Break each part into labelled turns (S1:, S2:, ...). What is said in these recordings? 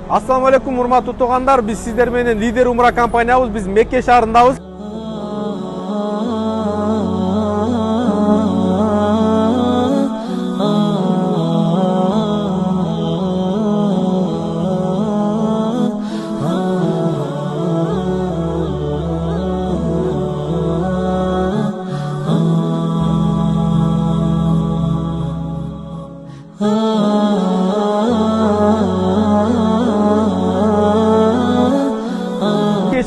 S1: Ассаламу алейкум, урматтуу туугандар. Биз сиздер менен Лидер Умра компаниябыз. Биз Мекке шаарындабыз.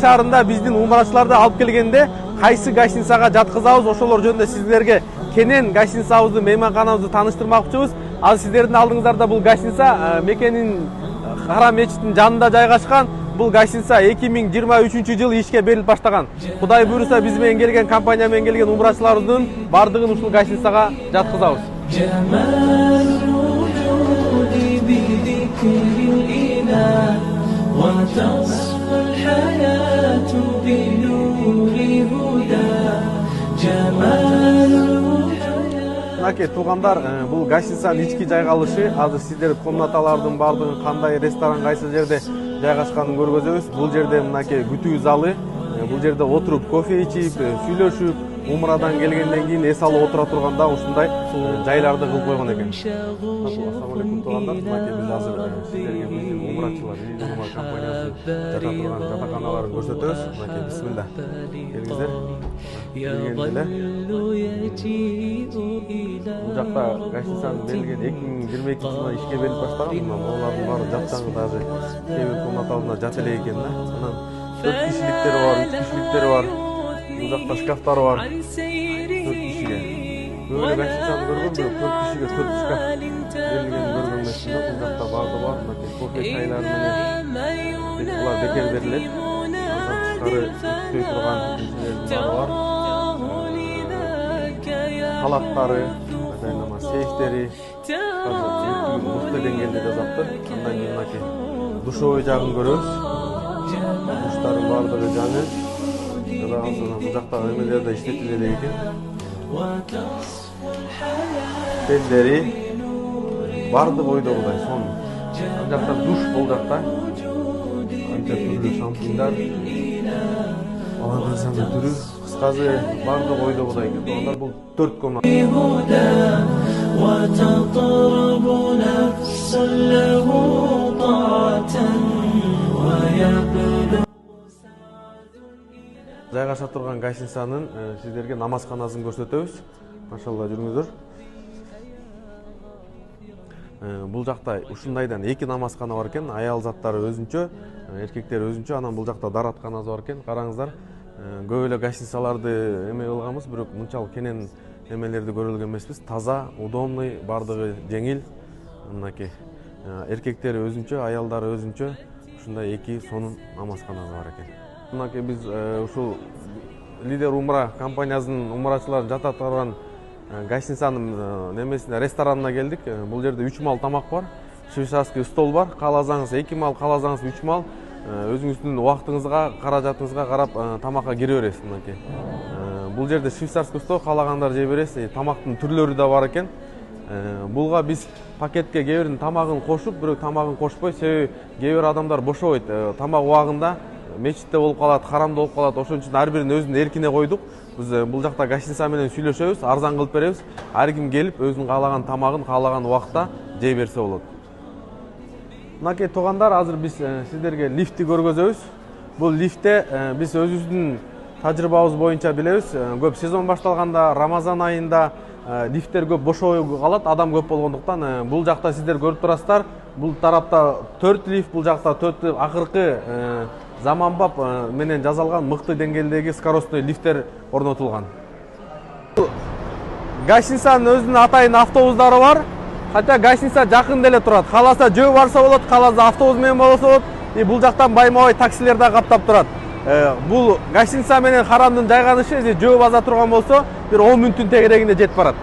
S1: Шаарында биздин умрачыларды алып келгенде кайсы гостиницага жаткызабыз, ошолор жөнүндө сиздерге кенен гостиницабызды, мейманканабызды тааныштырмакчыбыз. Азыр сиздердин алдыңыздарда бул гостиница Мекенин Харам мечитинин жанында жайгашкан. Бул гостиница 2023-жылы ишке берилип баштаган. Кудай буйруса биз менен келген компания менен келген умрачыларыбыздын бардыгын ушул гостиницага жаткызабыз. Мынакей туугандар, бул гостиницанын ички жайгалышы, азыр сиздер комнаталардын бардыгын кандай ресторан кайсы жерде жайгашканын көргөзөбүз. Бул жерде мынакей күтүү залы, бул жерде отуруп кофе ичип, сүйлөшүп, умрадан келгенден кийин эс алып отура турганда ушундай жайларды кылып койгон экен. Ассаламу алейкум туугандар, мынакей биз азыр сиздерге биздин умрачылар Лидер Умра компаниясы жата турган жатаканаларын көрсөтөбүз. Мынакей бисмилла. Келиңиздер. Бул жакта гостиницанын берилген 2022-жылы ишке берилип баштаган. Алардын баары жатсаңы дагы кээ бир комнаталарында жата элек экен да. Анан 4 кишиликтери бар, 3 кишиликтери бар. Бул жакта шкафтары бар. 4 кишиге. Böyle гостиницаны көргөн, бирок 4 кишиге 4 шкаф берилгенин көргөн эмесмин да. Бул жакта баары бар. Мынакей кофе чайлар менен булар бекер берилет. Андан тышкары күтпөй турган кишилердин баары бар. Халаттары, айнама сейфтери, мыкты деңгээлде жасаптыр. Андан кийин мынакей душовой жагын көрөбүз. Душтардын баардыгы жаңы. Бул жакта эмелер да иштетилет экен. Телдери баардык ойдогудай сонун. Ал жакта душ бул жакта. Анча түрлүү шампуньдар. Алардын саны түрү, кыскасы баардык ойдогудай экен. Туугандар, бул 4 комната. Жайгаша турган гостиницанын сиздерге намазканасын көрсөтөбүз. Машалла, жүрүңүздөр. Бул жакта ушундайдан 2 намазкана бар экен. Аял заттары өзүнчө, эркектер өзүнчө, анан бул жакта даратканасы бар экен. Караңыздар, көп эле гостиницаларды эме кылганбыз, бирок мынчалык кенен эмелерди көрөлгөн эмеспиз. Таза, удобный, бардыгы жеңил. Мынакей эркектери өзүнчө, аялдары өзүнчө, ушундай 2 сонун намазканасы бар экен. Мынакей биз ушул Лидер Умра компаниясынын умрачыларын жата турган гостиницанын немесине, ресторанына келдик. Бул жерде 3 мал тамак бар, швейцарский стол бар. Кааласаңыз 2 мал, кааласаңыз 3 мал. Өзүңүздүн убактыңызга, каражатыңызга карап тамакка кире бересиз. Мынакей. Бул жерде швейцарский стол, каалагандар жей бересиз. Тамактын түрлөрү да бар экен. Булга биз пакетке кээ биринин тамагын кошуп, бирок тамагын кошпой, себеби кээ бир адамдар бошобойт. Тамак убагында мечитте болуп калат, харамда болуп калат. Ошон үчүн ар бирин өзүнүн эркине койдук. Биз бул жакта гостиница менен сүйлөшөбүз, арзан кылып беребиз. Ар ким келип өзүнүн каалаган тамагын каалаган убакта жей берсе болот. Мынакей туугандар, азыр биз сиздерге лифтти көргөзөбүз. Бул лифтте биз өзүбүздүн тажрыйбабыз боюнча билебиз. Көп сезон башталганда Рамазан айында лифттер көп бошой калат, адам көп болгондуктан. Бул жакта сиздер көрүп турасыздар. Бул тарапта 4 лифт, бул жакта 4 лифт. Акыркы заманбап менен жасалган мыкты деңгээлдеги скоростной лифттер орнотулган. Гостиницанын өзүнүн атайын автобустары бар. Хотя гостиница жакын деле турат. Кааласа жөө барса болот, кааласа автобус менен болсо болот. Бул жактан байма-бай таксилер да каптап турат. Бул гостиница менен Харамдын жайганышы жөө база турган болсо, бир 10 мүнөттүн тегерегинде жетип барат.